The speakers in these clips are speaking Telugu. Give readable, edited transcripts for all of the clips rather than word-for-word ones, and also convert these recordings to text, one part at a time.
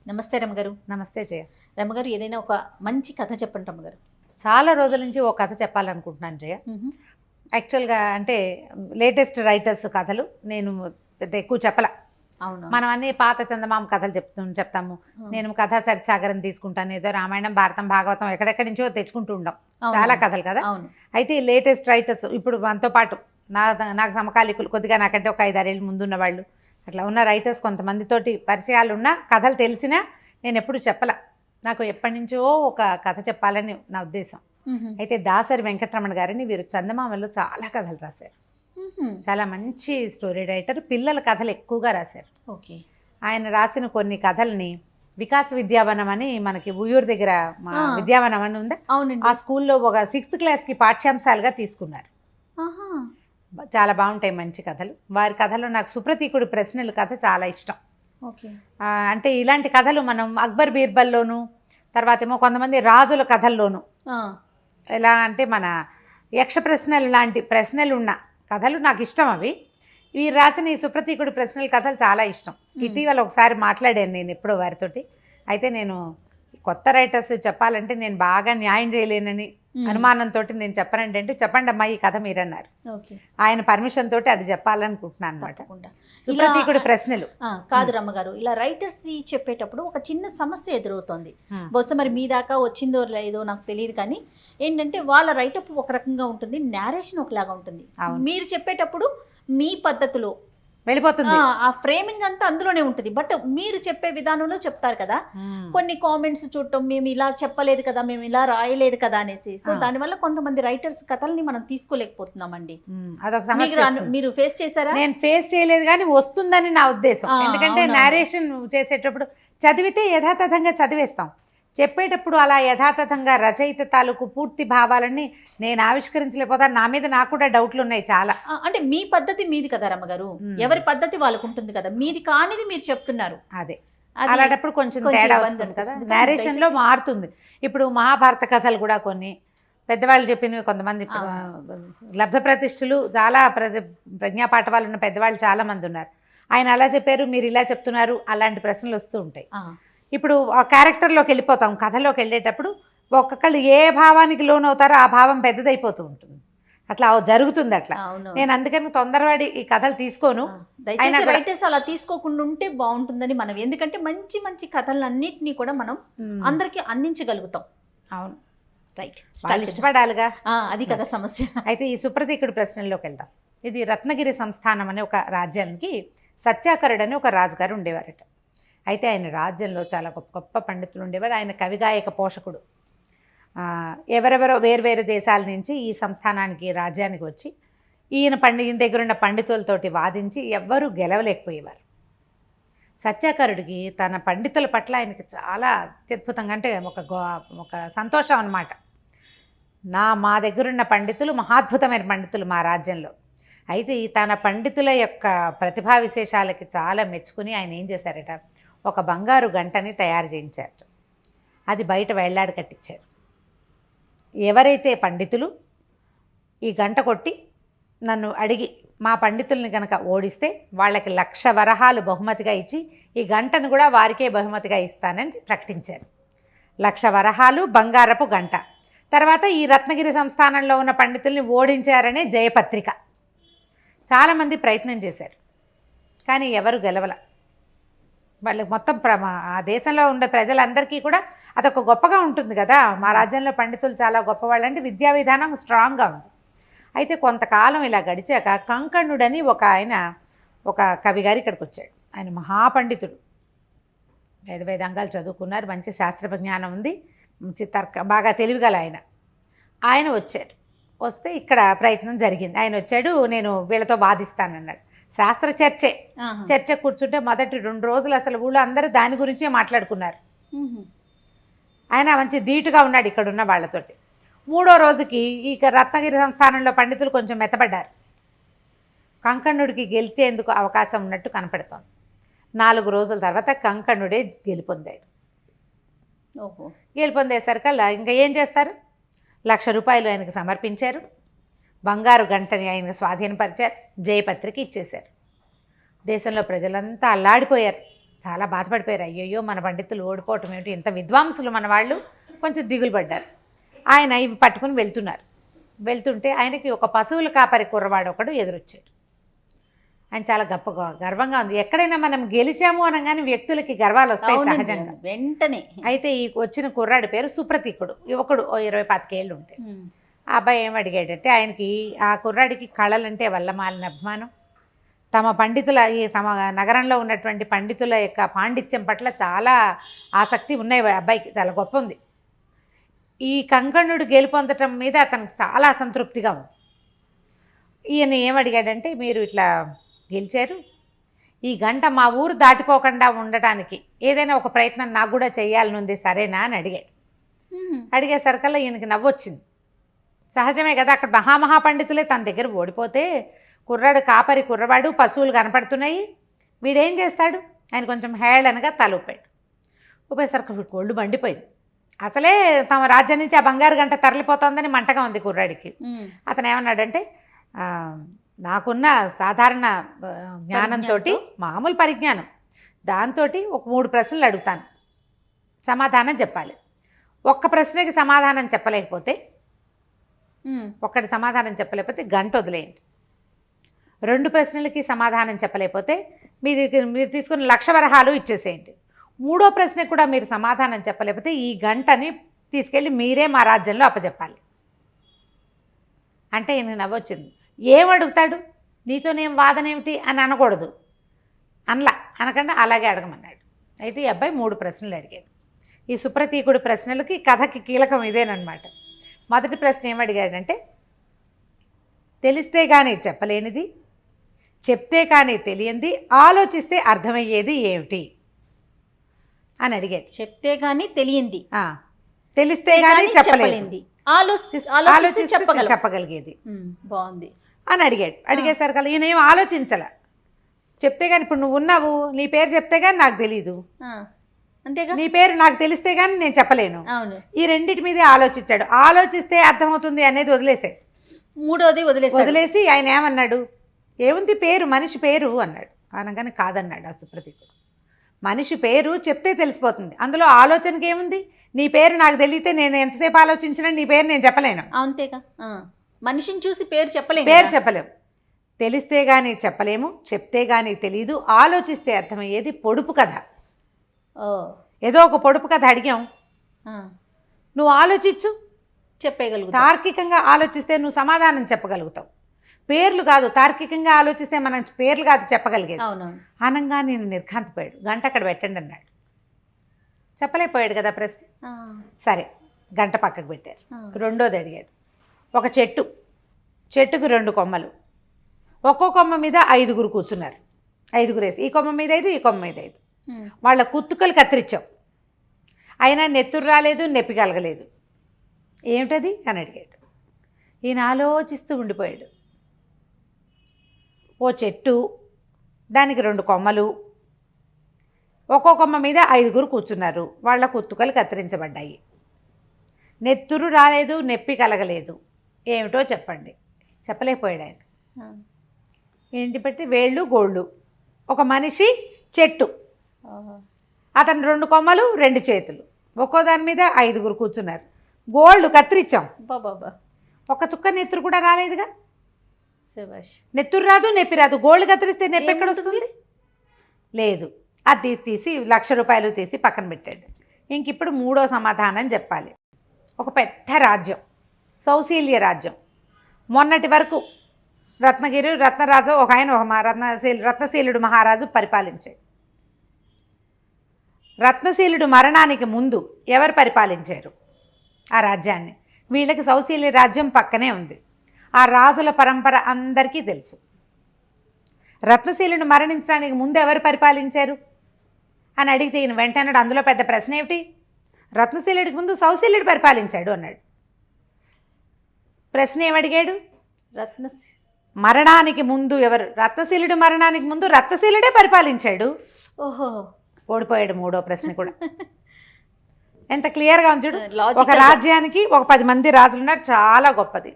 నమస్తే రమ్మగారు. నమస్తే జయ. రమ్మగారు, ఏదైనా ఒక మంచి కథ చెప్పండి రమ్మగారు. చాలా రోజుల నుంచి ఒక కథ చెప్పాలనుకుంటున్నాను జయ. యాక్చువల్గా అంటే లేటెస్ట్ రైటర్స్ కథలు నేను పెద్ద ఎక్కువ చెప్పల. అవును, మనం అన్ని పాత చందమామ కథలు చెప్తాము. నేను కథా సరిసాగరం తీసుకుంటాను, ఏదో రామాయణం, భారతం, భాగవతం ఎక్కడెక్కడి నుంచో తెచ్చుకుంటూ ఉంటాం, చాలా కథలు కదా. అవును. అయితే లేటెస్ట్ రైటర్స్ ఇప్పుడు మనతో పాటు నాకు సమకాలీకులు, కొద్దిగా నాకంటే ఒక 5-6 ఏళ్ళు ముందున్న వాళ్ళు, అట్లా ఉన్న రైటర్స్ కొంతమందితోటి పరిచయాలు ఉన్న కథలు తెలిసినా నేను ఎప్పుడు చెప్పల. నాకు ఎప్పటి నుంచో ఒక కథ చెప్పాలని నా ఉద్దేశం. అయితే దాసరి వెంకటరమణ గారిని, వీరు చందమామలో చాలా కథలు రాశారు. చాలా మంచి స్టోరీ రైటర్, పిల్లల కథలు ఎక్కువగా రాశారు. ఓకే. ఆయన రాసిన కొన్ని కథల్ని వికాస్ విద్యావనం అని మనకి ఉయ్యూరు దగ్గర విద్యావనం అని ఉందా, అవునండి, ఆ స్కూల్లో ఒక 6th క్లాస్కి పాఠ్యాంశాలుగా తీసుకున్నారు. చాలా బాగుంటాయి మంచి కథలు. వారి కథలో నాకు సుప్రతీకుడు ప్రశ్నల కథ చాలా ఇష్టం. ఓకే. అంటే ఇలాంటి కథలు మనం అక్బర్ బీర్బల్లోను, తర్వాత ఏమో కొంతమంది రాజుల కథల్లోను, ఎలా అంటే మన యక్ష ప్రశ్నలు లాంటి ప్రశ్నలు ఉన్న కథలు నాకు ఇష్టం. అవి వీరు రాసిన ఈ సుప్రతీకుడు ప్రశ్నల కథలు చాలా ఇష్టం. ఇటీవల ఒకసారి మాట్లాడాను నేను ఎప్పుడో వారితోటి. అయితే నేను కొత్త రైటర్స్ చెప్పాలంటే నేను బాగా న్యాయం చేయలేనని అనుమానంతో నేను చెప్పనండి అంటే, చెప్పండి అమ్మా ఈ కథ మీరన్నారు. ఆయన పర్మిషన్ తోటి అది చెప్పాలనుకుంటున్నాను అనమాట. సుప్రతీకుడు ప్రశ్నలు కాదు రమ్మగారు, ఇలా రైటర్స్ చెప్పేటప్పుడు ఒక చిన్న సమస్య ఎదురవుతుంది. బహుశా మరి మీ దాకా వచ్చిందో లేదో నాకు తెలియదు, కానీ ఏంటంటే వాళ్ళ రైటప్ ఒక రకంగా ఉంటుంది, నేరేషన్ ఒకలాగా ఉంటుంది. మీరు చెప్పేటప్పుడు మీ పద్ధతిలో వెళ్ళిపోతుంది, ఆ ఫ్రేమింగ్ అంతా అందులోనే ఉంటుంది. బట్ మీరు చెప్పే విధానంలో చెప్తారు కదా, కొన్ని కామెంట్స్ చూడటం, మేము ఇలా చెప్పలేదు కదా, మేము ఇలా రాయలేదు కదా అనేసి. సో దానివల్ల కొంతమంది రైటర్స్ కథల్ని మనం తీసుకోలేకపోతున్నామండి. మీరు ఫేస్ చేశారా? నేను ఫేస్ చేయలేదు, కానీ వస్తుందని నా ఉద్దేశం. ఎందుకంటే నేరేషన్ చేసేటప్పుడు చదివితే యథాతథంగా చదివేస్తాం, చెప్పేటప్పుడు అలా యథాతథంగా రచయిత తాలూకు పూర్తి భావాలని నేను ఆవిష్కరించలేకపోతాను. నా మీద నాకు కూడా డౌట్లు ఉన్నాయి చాలా. అంటే మీ పద్ధతి మీది కదా రమ్మగారు, ఎవరి పద్ధతి వాళ్ళకు ఉంటుంది కదా, మీది కానిది మీరు చెప్తున్నారు. అదే అలాంటప్పుడు కొంచెం తేడా వస్తుంది కదా, నేరేషన్లో మారుతుంది. ఇప్పుడు మహాభారత కథలు కూడా కొన్ని పెద్దవాళ్ళు చెప్పినవి, కొంతమంది లబ్ధ ప్రతిష్ఠులు చాలా ప్రజ్ఞాపాఠ వాళ్ళు ఉన్న పెద్దవాళ్ళు చాలా మంది ఉన్నారు. ఆయన అలా చెప్పారు, మీరు ఇలా చెప్తున్నారు, అలాంటి ప్రశ్నలు వస్తూ ఉంటాయి. ఇప్పుడు ఆ క్యారెక్టర్లోకి వెళ్ళిపోతాం, కథలోకి వెళ్ళేటప్పుడు ఒక్కొక్కళ్ళు ఏ భావానికి లోనవుతారో ఆ భావం పెద్దదైపోతూ ఉంటుంది. అట్లా జరుగుతుంది. అట్లా నేను అందుకని తొందరవాడి ఈ కథలు తీసుకోను. దయచేసి రైటర్స్ అలా తీసుకోకుండా ఉంటే బాగుంటుందని మనం, ఎందుకంటే మంచి మంచి కథలన్నింటినీ కూడా మనం అందరికీ అందించగలుగుతాం. అవును, రైట్, వాళ్ళు ఇష్టపడాలిగా, అది కదా సమస్య. అయితే ఈ సుప్రతీకుడు ప్రశ్నల్లోకి వెళ్దాం. ఇది రత్నగిరి సంస్థానం అనే ఒక రాజ్యానికి సత్యాకరుడు అని ఒక రాజుగారు ఉండేవారట. అయితే ఆయన రాజ్యంలో చాలా గొప్ప గొప్ప పండితులు ఉండేవారు. ఆయన కవిగాయక పోషకుడు. ఎవరెవరో వేర్వేరు దేశాల నుంచి ఈ సంస్థానానికి, రాజ్యానికి వచ్చి ఈయన దగ్గర ఉన్న పండితులతోటి వాదించి ఎవ్వరూ గెలవలేకపోయేవారు. సత్యాకరుడికి తన పండితుల పట్ల ఆయనకి చాలా అత్యద్భుతంగా, అంటే ఒక సంతోషం అన్నమాట. మా దగ్గరున్న పండితులు మహాద్భుతమైన పండితులు మా రాజ్యంలో. అయితే తన పండితుల యొక్క ప్రతిభా విశేషాలకి చాలా మెచ్చుకుని ఆయన ఏం చేశారట, ఒక బంగారు గంటని తయారు చేయించారు. అది బయట వేళ్లాడి కట్టించారు. ఎవరైతే పండితులు ఈ గంట కొట్టి నన్ను అడిగి మా పండితుల్ని కనుక ఓడిస్తే వాళ్ళకి 1,00,000 వరహాలు బహుమతిగా ఇచ్చి ఈ గంటను కూడా వారికే బహుమతిగా ఇస్తానని ప్రకటించారు. 1,00,000 వరహాలు, బంగారపు గంట. తర్వాత ఈ రత్నగిరి సంస్థానంలో ఉన్న పండితుల్ని ఓడించారనే జయపత్రిక. చాలామంది ప్రయత్నం చేశారు, కానీ ఎవరు గెలవల. వాళ్ళకి మొత్తం ఆ దేశంలో ఉండే ప్రజలందరికీ కూడా అదొక గొప్పగా ఉంటుంది కదా, మా రాజ్యంలో పండితులు చాలా గొప్పవాళ్ళు, అంటే విద్యా విధానం స్ట్రాంగ్గా ఉంది. అయితే కొంతకాలం ఇలా గడిచాక కంకణుడని ఒక కవి గారు ఇక్కడికి వచ్చాడు. ఆయన మహాపండితుడు, వేదాంగాలు చదువుకున్నారు, మంచి శాస్త్ర జ్ఞానం ఉంది, మంచి బాగా తెలివిగల ఆయన వచ్చారు. వస్తే ఇక్కడ ప్రయత్నం జరిగింది. ఆయన వచ్చాడు, నేను వీళ్ళతో వాదిస్తానన్నాడు. శాస్త్ర చర్చ కూర్చుంటే మొదటి 2 రోజులు అసలు ఊళ్ళో అందరూ దాని గురించే మాట్లాడుకున్నారు. ఆయన మంచి ధీటుగా ఉన్నాడు ఇక్కడ ఉన్న వాళ్ళతోటి. 3వ రోజుకి ఈ రత్నగిరి సంస్థానంలో పండితులు కొంచెం మెత్తబడ్డారు. కంకణుడికి గెలిచేందుకు అవకాశం ఉన్నట్టు కనపడుతోంది. 4 రోజుల తర్వాత కంకణుడే గెలుపొందాడు. గెలుపొందేసరికల్లా ఇంకా ఏం చేస్తారు, 1,00,000 రూపాయలు ఆయనకు సమర్పించారు, బంగారు గంటని ఆయనకు స్వాధీనపరిచారు, జయపత్రిక ఇచ్చేశారు. దేశంలో ప్రజలంతా అల్లాడిపోయారు. చాలా బాధపడిపోయారు. అయ్యయ్యో మన పండితులు ఓడిపోవటం ఏమిటి, ఇంత విద్వాంసులు మన వాళ్ళు, కొంచెం దిగులు పడ్డారు. ఆయన ఇవి పట్టుకుని వెళ్తుంటే ఆయనకి ఒక పశువుల కాపరి కుర్రవాడు ఒకడు ఎదురొచ్చాడు. ఆయన చాలా గర్వంగా ఉంది. ఎక్కడైనా మనం గెలిచాము అనగానే వ్యక్తులకి గర్వాలు వస్తాయి సహజంగా, వెంటనే. అయితే ఈ వచ్చిన కుర్రాడి పేరు సుప్రతీకుడు, యువకుడు, 20-25 ఏళ్ళు ఉంటాయి. ఆ అబ్బాయి ఏం అడిగాడంటే, ఆయనకి ఆ కుర్రాడికి కళలంటే వల్లమాలిన అభిమానం, తమ నగరంలో ఉన్నటువంటి పండితుల యొక్క పాండిత్యం పట్ల చాలా ఆసక్తి ఉన్నాయి అబ్బాయికి, చాలా గొప్ప ఉంది. ఈ కంకణుడు గెలుపొందటం మీద అతనికి చాలా అసంతృప్తిగా ఉంది. ఈయన ఏమడిగాడంటే, మీరు ఇట్లా గెలిచారు, ఈ గంట మా ఊరు దాటిపోకుండా ఉండటానికి ఏదైనా ఒక ప్రయత్నం నాకు కూడా చేయాలని ఉంది, సరేనా అని అడిగాడు. అడిగేసరికల్లా ఈయనకి నవ్వొచ్చింది. సహజమే కదా, అక్కడ మహాపండితులే తన దగ్గర ఓడిపోతే, కుర్రవాడు పశువులు కనపడుతున్నాయి, వీడేం చేస్తాడు? ఆయన కొంచెం హేళనగా తల ఊపేసరికి ఒళ్ళు మండిపోయింది. అసలే తమ రాజ్యం నుంచి ఆ బంగారు గంట తరలిపోతుందని మంటగా ఉంది కుర్రాడికి. అతను ఏమన్నాడంటే, నాకున్న సాధారణ జ్ఞానంతో, మామూలు పరిజ్ఞానం, దాంతో ఒక 3 ప్రశ్నలు అడుగుతాను, సమాధానం చెప్పాలి. ఒక్క ప్రశ్నకి సమాధానం చెప్పలేకపోతే, గంట వదిలేయండి. 2 ప్రశ్నలకి సమాధానం చెప్పలేకపోతే మీరు తీసుకున్న 1,00,000 వరహాలు ఇచ్చేసేయండి. 3వ ప్రశ్నకు కూడా మీరు సమాధానం చెప్పలేకపోతే ఈ గంటని తీసుకెళ్ళి మీరే మా రాజ్యంలో అప్పచెప్పాలి అంటే ఈయన నవ్వొచ్చింది. ఏం అడుగుతాడు, నీతోనేం వాదన ఏమిటి అని అనకూడదు, అనకుండా అలాగే అడగమన్నాడు. అయితే ఈ అబ్బాయి 3 ప్రశ్నలు అడిగాడు. ఈ సుప్రతీకుడు ప్రశ్నలకి కథకి కీలకం ఇదేనమాట. మొదటి ప్రశ్న ఏమడిగాడంటే, తెలిస్తే కానీ చెప్పలేనిది, చెప్తే కానీ తెలియంది, ఆలోచిస్తే అర్థమయ్యేది ఏమిటి అని అడిగాడు. చెప్తే కానీ తెలియంది, తెలిస్తే కానీ చెప్పలేనిది, ఆలోచిస్తే చెప్పగలిగేది, బాగుంది అని అడిగాడు. అడిగేసరికి ఈయన ఏం ఆలోచించాల. చెప్తే కానీ, ఇప్పుడు నువ్వు ఉన్నావు, నీ పేరు చెప్తే కానీ నాకు తెలీదు, అంతేగా, నీ పేరు నాకు తెలిస్తే కానీ నేను చెప్పలేను. అవును, ఈ రెండింటి మీదే ఆలోచించాడు. ఆలోచిస్తే అర్థమవుతుంది అనేది వదిలేసాడు. 3వది వదిలేసి ఆయన ఏమన్నాడు, ఏముంది పేరు, మనిషి పేరు అన్నాడు. అనగానే కాదన్నాడు ఆ సుప్రతీకుడు. మనిషి పేరు చెప్తే తెలిసిపోతుంది, అందులో ఆలోచనకి ఏముంది? నీ పేరు నాకు తెలియతే నేను ఎంతసేపు ఆలోచించినా నీ పేరు నేను చెప్పలేను. అంతేగా, మనిషిని చూసి పేరు చెప్పలేము. తెలిస్తే కానీ చెప్పలేము, చెప్తే కానీ తెలీదు, ఆలోచిస్తే అర్థమయ్యేది పొడుపు కథ. ఏదో ఒక పొడుపు కథ అడిగాం, నువ్వు ఆలోచించు, చెప్పగలుగుతావు. తార్కికంగా ఆలోచిస్తే నువ్వు సమాధానం చెప్పగలుగుతావు. పేర్లు కాదు, తార్కికంగా ఆలోచిస్తే మనం పేర్లు కాదు చెప్పగలిగేది. అనంగా నేను నిర్ఘాంతపోయాడు. గంట అక్కడ పెట్టండి అన్నాడు. చెప్పలేకపోయాడు కదా ప్రశ్న. సరే, గంట పక్కకు పెట్టారు. 2వది అడిగాడు. ఒక చెట్టుకు 2 కొమ్మలు, ఒక్కో కొమ్మ మీద 5గురు కూర్చున్నారు. 5గురు వేసి, ఈ కొమ్మ మీద 5, ఈ కొమ్మ మీద 5. వాళ్ళ కుత్తుకలు కత్తిరించాం, అయినా నెత్తురు రాలేదు, నొప్పి కలగలేదు. ఏమిటది అని అడిగాడు. ఈయన ఆలోచిస్తూ ఉండిపోయాడు. ఓ చెట్టు, దానికి 2 కొమ్మలు, ఒక్కో కొమ్మ మీద 5గురు కూర్చున్నారు. వాళ్ళ కుత్తుకలు కత్తిరించబడ్డాయి, నెత్తురు రాలేదు, నొప్పి కలగలేదు. ఏమిటో చెప్పండి. చెప్పలేకపోయాడు ఆయన. ఏంటి బట్టి వేళ్ళు గోళ్ళు, ఒక మనిషి, చెట్టు, అతను 2 కొమ్మలు, 2 చేతులు, ఒక్కో దాని మీద 5గురు కూర్చున్నారు. గోళ్ళు కత్తిరించాం, ఒక చుక్క నెత్తురు కూడా రాలేదుగా. నెత్తురు రాదు, నొప్పి రాదు, గోళ్ళు కత్తిరిస్తే నొప్పి ఎక్కడ వస్తుంది? లేదు. అది తీసి 1,00,000 రూపాయలు తీసి పక్కన పెట్టాడు. ఇంక ఇప్పుడు 3వ సమాధానం చెప్పాలి. ఒక పెద్ద రాజ్యం, సౌశీల్య రాజ్యం. మొన్నటి వరకు రత్నరాజు ఒక ఆయన, రత్నశీలుడు మహారాజు పరిపాలించాడు. రత్నశీలుడు మరణానికి ముందు ఎవరు పరిపాలించారు ఆ రాజ్యాన్ని? వీళ్ళకి సౌశీల్య రాజ్యం పక్కనే ఉంది. ఆ రాజుల పరంపర అందరికీ తెలుసు. రత్నశీలుడు మరణించడానికి ముందు ఎవరు పరిపాలించారు అని అడిగితే ఈయన వెంటనే అందులో పెద్ద ప్రశ్న ఏమిటి? రత్నశీలుడికి ముందు సౌశీల్యుడు పరిపాలించాడు అన్నాడు. ప్రశ్న ఏమడిగాడు? మరణానికి ముందు ఎవరు? రత్నశీలుడు మరణానికి ముందు రత్నశీలుడే పరిపాలించాడు. ఓహో, ఓడిపోయాడు 3వ ప్రశ్న కూడా. ఎంత క్లియర్గా ఉంది చూడు. ఒక రాజ్యానికి ఒక 10 మంది రాజులు ఉన్నారు, చాలా గొప్పది.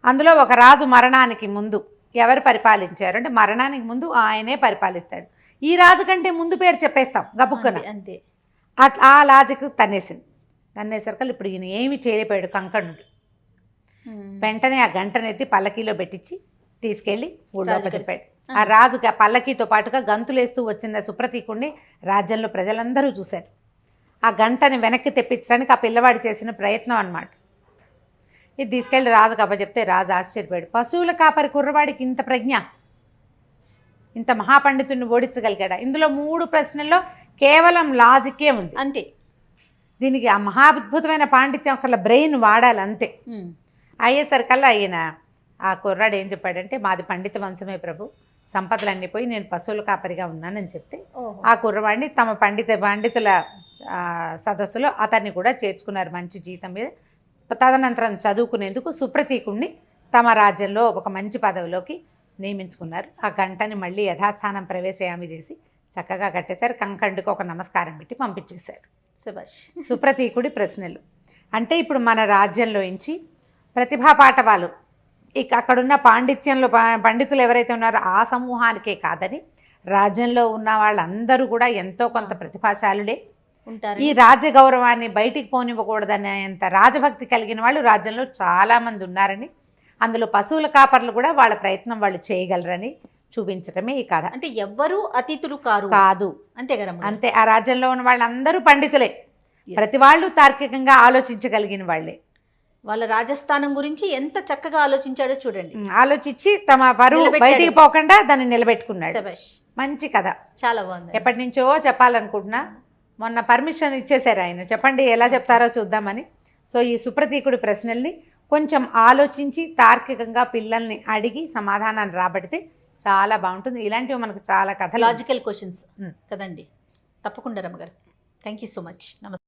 అందులో ఒక రాజు మరణానికి ముందు ఎవరు పరిపాలించారు అంటే మరణానికి ముందు ఆయనే పరిపాలిస్తాడు. ఈ రాజు కంటే ముందు పేరు చెప్పేస్తాం గబుక్కున. అంతే అట్లా ఆ లాజిక్ తన్నేసరికి ఇప్పుడు ఈయన ఏమి చేయలేపాడు కంకణుడు. వెంటనే ఆ గంటనెత్తి పల్లకీలో పెట్టించి తీసుకెళ్ళి ఊళ్ళో చెప్పాడు. ఆ రాజు పల్లకీతో పాటుగా గంతులేస్తూ వచ్చిన సుప్రతీకుడిని రాజ్యంలో ప్రజలందరూ చూశారు. ఆ గంటని వెనక్కి తెప్పించడానికి ఆ పిల్లవాడు చేసిన ప్రయత్నం అన్నమాట. ఇది తీసుకెళ్ళి రాజుకు అప్పచెప్తే రాజు ఆశ్చర్యపోయాడు. పశువుల కాపరి కుర్రవాడికి ఇంత ప్రజ్ఞ, ఇంత మహాపండితుడిని ఓడించగలిగాడా? ఇందులో 3 ప్రశ్నల్లో కేవలం లాజికే ఉంది అంతే. దీనికి ఆ మహాద్భుతమైన పాండిత్యం ఒకళ్ళ బ్రెయిన్ వాడాలి అంతే. అయ్యేసరికల్లా ఆయన ఆ కుర్రాడు ఏం చెప్పాడంటే, మాది పండిత వంశమే ప్రభు, సంపదలన్నీ పోయి నేను పశువుల కాపరిగా ఉన్నానని చెప్తే ఆ కుర్రవాడిని తమ పండితుల సదస్సులో అతన్ని కూడా చేర్చుకున్నారు మంచి జీతం మీద. తదనంతరం చదువుకునేందుకు సుప్రతీకుడిని తమ రాజ్యంలో ఒక మంచి పదవిలోకి నియమించుకున్నారు. ఆ గంటని మళ్ళీ యథాస్థానం ప్రవేశయామి చేసి చక్కగా కట్టేశారు. కంకండుకు ఒక నమస్కారం పెట్టి పంపించేశారు. శభాష్. సుప్రతీకుడి ప్రశ్నలు అంటే ఇప్పుడు మన రాజ్యంలో నుంచి ప్రతిభా పాఠవాలు ఇక అక్కడున్న పాండిత్యంలో పండితులు ఎవరైతే ఉన్నారో ఆ సమూహానికే కాదని రాజ్యంలో ఉన్న వాళ్ళందరూ కూడా ఎంతో కొంత ప్రతిభాశాలుడే ఉంటారు. ఈ రాజ్య గౌరవాన్ని బయటికి పోనివ్వకూడదనేంత రాజభక్తి కలిగిన వాళ్ళు రాజ్యంలో చాలామంది ఉన్నారని, అందులో పశువుల కాపర్లు కూడా వాళ్ళ ప్రయత్నం వాళ్ళు చేయగలరని చూపించటమే ఈ కథ. అంటే ఎవ్వరూ అతిథులు కాదు అంతే కదా. అంతే. ఆ రాజ్యంలో ఉన్న వాళ్ళందరూ పండితులే, ప్రతి వాళ్ళు తార్కికంగా ఆలోచించగలిగిన వాళ్ళే. వాళ్ళ రాజస్థానం గురించి ఎంత చక్కగా ఆలోచించాడో చూడండి. ఆలోచించి తమ పరువు బయటికి పోకుండా దాన్ని నిలబెట్టుకున్నాడు. శభాష్. మంచి కథ, చాలా బాగుంది. ఎప్పటి నుంచో చెప్పాలనుకుంటున్నా, మొన్న పర్మిషన్ ఇచ్చేశారు ఆయన. చెప్పండి ఎలా చెప్తారో చూద్దామని. సో ఈ సుప్రతీకుడి ప్రశ్నల్ని కొంచెం ఆలోచించి తార్కికంగా పిల్లల్ని అడిగి సమాధానాన్ని రాబడితే చాలా బాగుంటుంది. ఇలాంటివి మనకు చాలా కథ, లాజికల్ క్వశ్చన్స్ కదండి. తప్పకుండా రమ్మగారు. Thank you so much. నమస్తే.